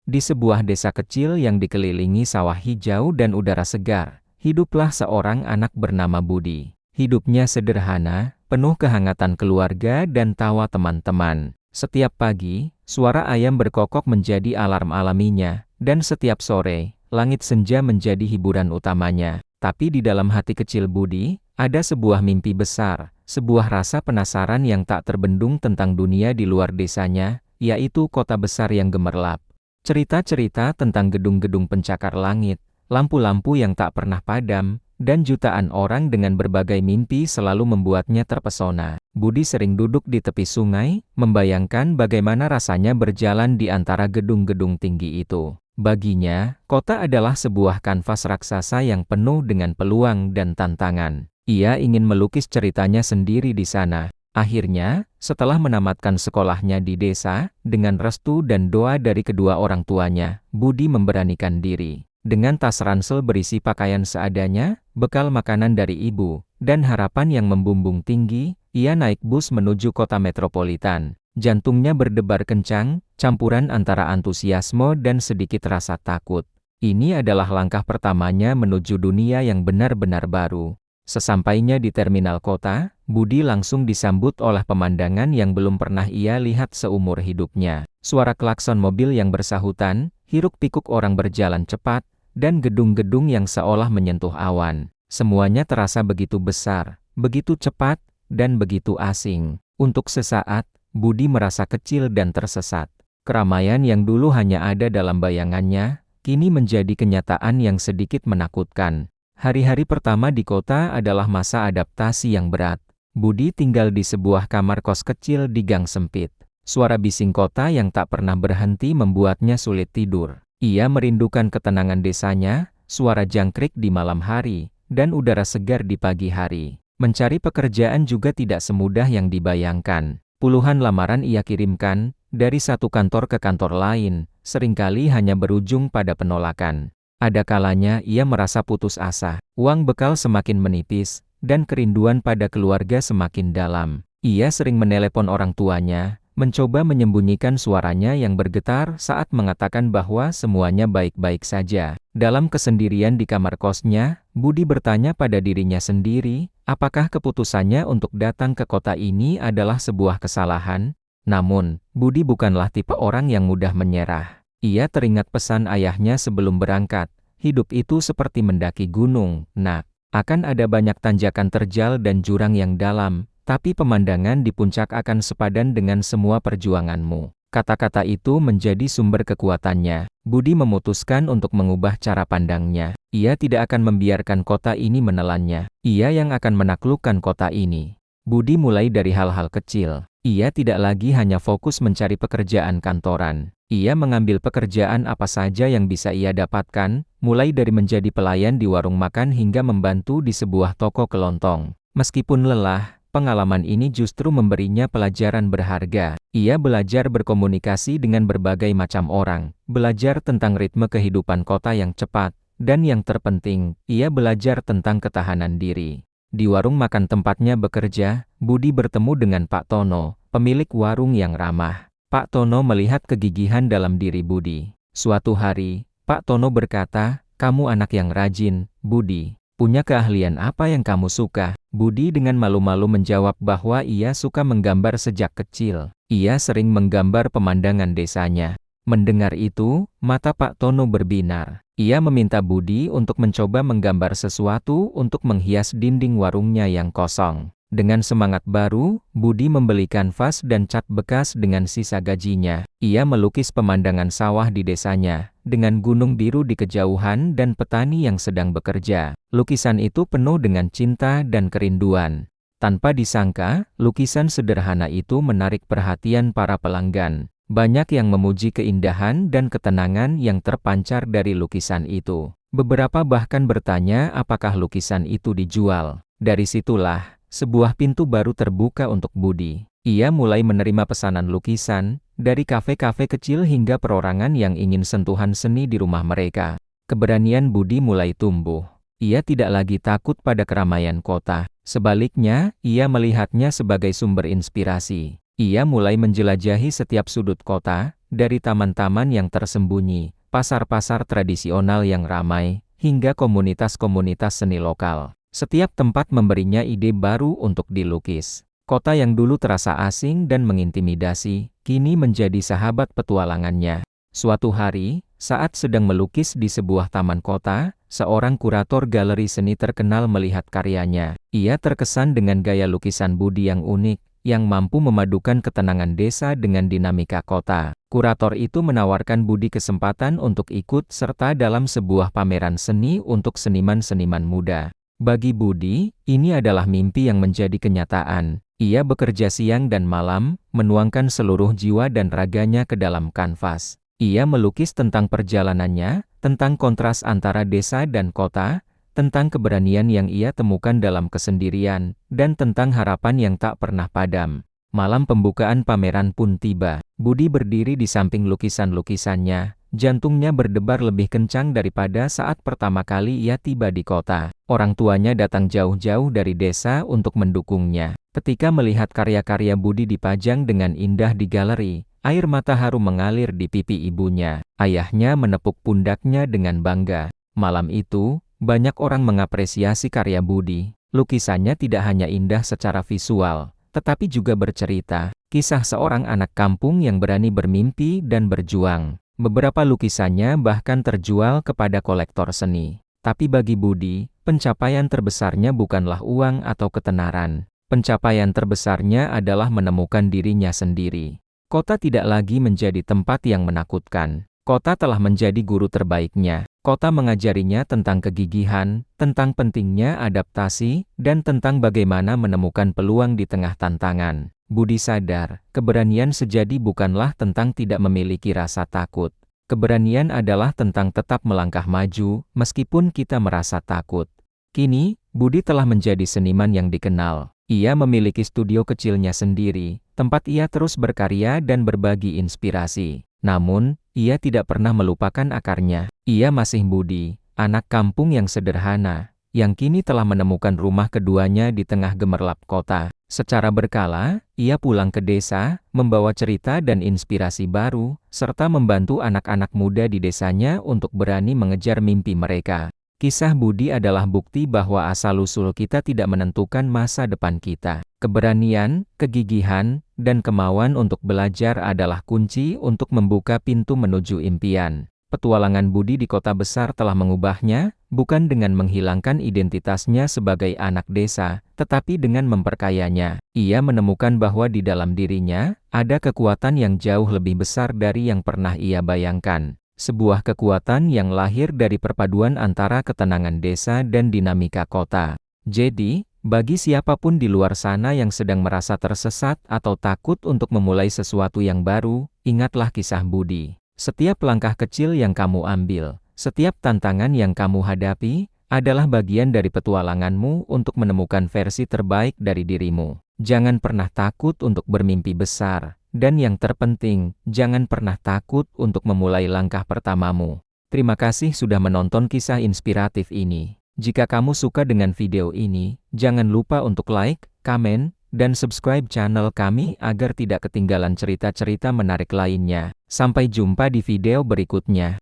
Di sebuah desa kecil yang dikelilingi sawah hijau dan udara segar, hiduplah seorang anak bernama Budi. Hidupnya sederhana, penuh kehangatan keluarga dan tawa teman-teman. Setiap pagi, suara ayam berkokok menjadi alarm alaminya, dan setiap sore, langit senja menjadi hiburan utamanya. Tapi di dalam hati kecil Budi, ada sebuah mimpi besar, sebuah rasa penasaran yang tak terbendung tentang dunia di luar desanya, yaitu kota besar yang gemerlap. Cerita-cerita tentang gedung-gedung pencakar langit, lampu-lampu yang tak pernah padam, dan jutaan orang dengan berbagai mimpi selalu membuatnya terpesona. Budi sering duduk di tepi sungai, membayangkan bagaimana rasanya berjalan di antara gedung-gedung tinggi itu. Baginya, kota adalah sebuah kanvas raksasa yang penuh dengan peluang dan tantangan. Ia ingin melukis ceritanya sendiri di sana. Akhirnya, setelah menamatkan sekolahnya di desa, dengan restu dan doa dari kedua orang tuanya, Budi memberanikan diri. Dengan tas ransel berisi pakaian seadanya, bekal makanan dari ibu, dan harapan yang membumbung tinggi, ia naik bus menuju kota metropolitan. Jantungnya berdebar kencang, campuran antara antusiasme dan sedikit rasa takut. Ini adalah langkah pertamanya menuju dunia yang benar-benar baru. Sesampainya di terminal kota, Budi langsung disambut oleh pemandangan yang belum pernah ia lihat seumur hidupnya. Suara klakson mobil yang bersahutan, hiruk-pikuk orang berjalan cepat, dan gedung-gedung yang seolah menyentuh awan. Semuanya terasa begitu besar, begitu cepat, dan begitu asing. Untuk sesaat, Budi merasa kecil dan tersesat. Keramaian yang dulu hanya ada dalam bayangannya, kini menjadi kenyataan yang sedikit menakutkan. Hari-hari pertama di kota adalah masa adaptasi yang berat. Budi tinggal di sebuah kamar kos kecil di gang sempit. Suara bising kota yang tak pernah berhenti membuatnya sulit tidur. Ia merindukan ketenangan desanya, suara jangkrik di malam hari, dan udara segar di pagi hari. Mencari pekerjaan juga tidak semudah yang dibayangkan. Puluhan lamaran ia kirimkan, dari satu kantor ke kantor lain, seringkali hanya berujung pada penolakan. Ada kalanya ia merasa putus asa, uang bekal semakin menipis, dan kerinduan pada keluarga semakin dalam. Ia sering menelepon orang tuanya, mencoba menyembunyikan suaranya yang bergetar saat mengatakan bahwa semuanya baik-baik saja. Dalam kesendirian di kamar kosnya, Budi bertanya pada dirinya sendiri, apakah keputusannya untuk datang ke kota ini adalah sebuah kesalahan? Namun, Budi bukanlah tipe orang yang mudah menyerah. Ia teringat pesan ayahnya sebelum berangkat, hidup itu seperti mendaki gunung, nak. Akan ada banyak tanjakan terjal dan jurang yang dalam, tapi pemandangan di puncak akan sepadan dengan semua perjuanganmu. Kata-kata itu menjadi sumber kekuatannya. Budi memutuskan untuk mengubah cara pandangnya. Ia tidak akan membiarkan kota ini menelannya. Ia yang akan menaklukkan kota ini. Budi mulai dari hal-hal kecil. Ia tidak lagi hanya fokus mencari pekerjaan kantoran. Ia mengambil pekerjaan apa saja yang bisa ia dapatkan, mulai dari menjadi pelayan di warung makan hingga membantu di sebuah toko kelontong. Meskipun lelah, pengalaman ini justru memberinya pelajaran berharga. Ia belajar berkomunikasi dengan berbagai macam orang, belajar tentang ritme kehidupan kota yang cepat, dan yang terpenting, ia belajar tentang ketahanan diri. Di warung makan tempatnya bekerja, Budi bertemu dengan Pak Tono, pemilik warung yang ramah. Pak Tono melihat kegigihan dalam diri Budi. Suatu hari, Pak Tono berkata, "Kamu anak yang rajin, Budi. Punya keahlian apa yang kamu suka?" Budi dengan malu-malu menjawab bahwa ia suka menggambar sejak kecil. Ia sering menggambar pemandangan desanya. Mendengar itu, mata Pak Tono berbinar. Ia meminta Budi untuk mencoba menggambar sesuatu untuk menghias dinding warungnya yang kosong. Dengan semangat baru, Budi membeli kanvas dan cat bekas dengan sisa gajinya. Ia melukis pemandangan sawah di desanya, dengan gunung biru di kejauhan dan petani yang sedang bekerja. Lukisan itu penuh dengan cinta dan kerinduan. Tanpa disangka, lukisan sederhana itu menarik perhatian para pelanggan. Banyak yang memuji keindahan dan ketenangan yang terpancar dari lukisan itu. Beberapa bahkan bertanya apakah lukisan itu dijual. Dari situlah, sebuah pintu baru terbuka untuk Budi. Ia mulai menerima pesanan lukisan, dari kafe-kafe kecil hingga perorangan yang ingin sentuhan seni di rumah mereka. Keberanian Budi mulai tumbuh. Ia tidak lagi takut pada keramaian kota. Sebaliknya, ia melihatnya sebagai sumber inspirasi. Ia mulai menjelajahi setiap sudut kota, dari taman-taman yang tersembunyi, pasar-pasar tradisional yang ramai, hingga komunitas-komunitas seni lokal. Setiap tempat memberinya ide baru untuk dilukis. Kota yang dulu terasa asing dan mengintimidasi, kini menjadi sahabat petualangannya. Suatu hari, saat sedang melukis di sebuah taman kota, seorang kurator galeri seni terkenal melihat karyanya. Ia terkesan dengan gaya lukisan Budi yang unik, yang mampu memadukan ketenangan desa dengan dinamika kota. Kurator itu menawarkan Budi kesempatan untuk ikut serta dalam sebuah pameran seni untuk seniman-seniman muda. Bagi Budi, ini adalah mimpi yang menjadi kenyataan. Ia bekerja siang dan malam, menuangkan seluruh jiwa dan raganya ke dalam kanvas. Ia melukis tentang perjalanannya, tentang kontras antara desa dan kota, tentang keberanian yang ia temukan dalam kesendirian, dan tentang harapan yang tak pernah padam. Malam pembukaan pameran pun tiba. Budi berdiri di samping lukisan-lukisannya, jantungnya berdebar lebih kencang daripada saat pertama kali ia tiba di kota. Orang tuanya datang jauh-jauh dari desa untuk mendukungnya. Ketika melihat karya-karya Budi dipajang dengan indah di galeri, air mata haru mengalir di pipi ibunya. Ayahnya menepuk pundaknya dengan bangga. Malam itu, banyak orang mengapresiasi karya Budi. Lukisannya tidak hanya indah secara visual, tetapi juga bercerita, kisah seorang anak kampung yang berani bermimpi dan berjuang. Beberapa lukisannya bahkan terjual kepada kolektor seni. Tapi bagi Budi, pencapaian terbesarnya bukanlah uang atau ketenaran. Pencapaian terbesarnya adalah menemukan dirinya sendiri. Kota tidak lagi menjadi tempat yang menakutkan. Kota telah menjadi guru terbaiknya. Kota mengajarinya tentang kegigihan, tentang pentingnya adaptasi, dan tentang bagaimana menemukan peluang di tengah tantangan. Budi sadar, keberanian sejati bukanlah tentang tidak memiliki rasa takut. Keberanian adalah tentang tetap melangkah maju, meskipun kita merasa takut. Kini, Budi telah menjadi seniman yang dikenal. Ia memiliki studio kecilnya sendiri, tempat ia terus berkarya dan berbagi inspirasi. Namun, ia tidak pernah melupakan akarnya. Ia masih Budi, anak kampung yang sederhana, yang kini telah menemukan rumah keduanya di tengah gemerlap kota. Secara berkala, ia pulang ke desa, membawa cerita dan inspirasi baru, serta membantu anak-anak muda di desanya untuk berani mengejar mimpi mereka. Kisah Budi adalah bukti bahwa asal-usul kita tidak menentukan masa depan kita. Keberanian, kegigihan, dan kemauan untuk belajar adalah kunci untuk membuka pintu menuju impian. Petualangan Budi di kota besar telah mengubahnya, bukan dengan menghilangkan identitasnya sebagai anak desa, tetapi dengan memperkayanya. Ia menemukan bahwa di dalam dirinya, ada kekuatan yang jauh lebih besar dari yang pernah ia bayangkan. Sebuah kekuatan yang lahir dari perpaduan antara ketenangan desa dan dinamika kota. Jadi, bagi siapapun di luar sana yang sedang merasa tersesat atau takut untuk memulai sesuatu yang baru, ingatlah kisah Budi. Setiap langkah kecil yang kamu ambil, setiap tantangan yang kamu hadapi, adalah bagian dari petualanganmu untuk menemukan versi terbaik dari dirimu. Jangan pernah takut untuk bermimpi besar. Dan yang terpenting, jangan pernah takut untuk memulai langkah pertamamu. Terima kasih sudah menonton kisah inspiratif ini. Jika kamu suka dengan video ini, jangan lupa untuk like, komen, dan subscribe channel kami agar tidak ketinggalan cerita-cerita menarik lainnya. Sampai jumpa di video berikutnya.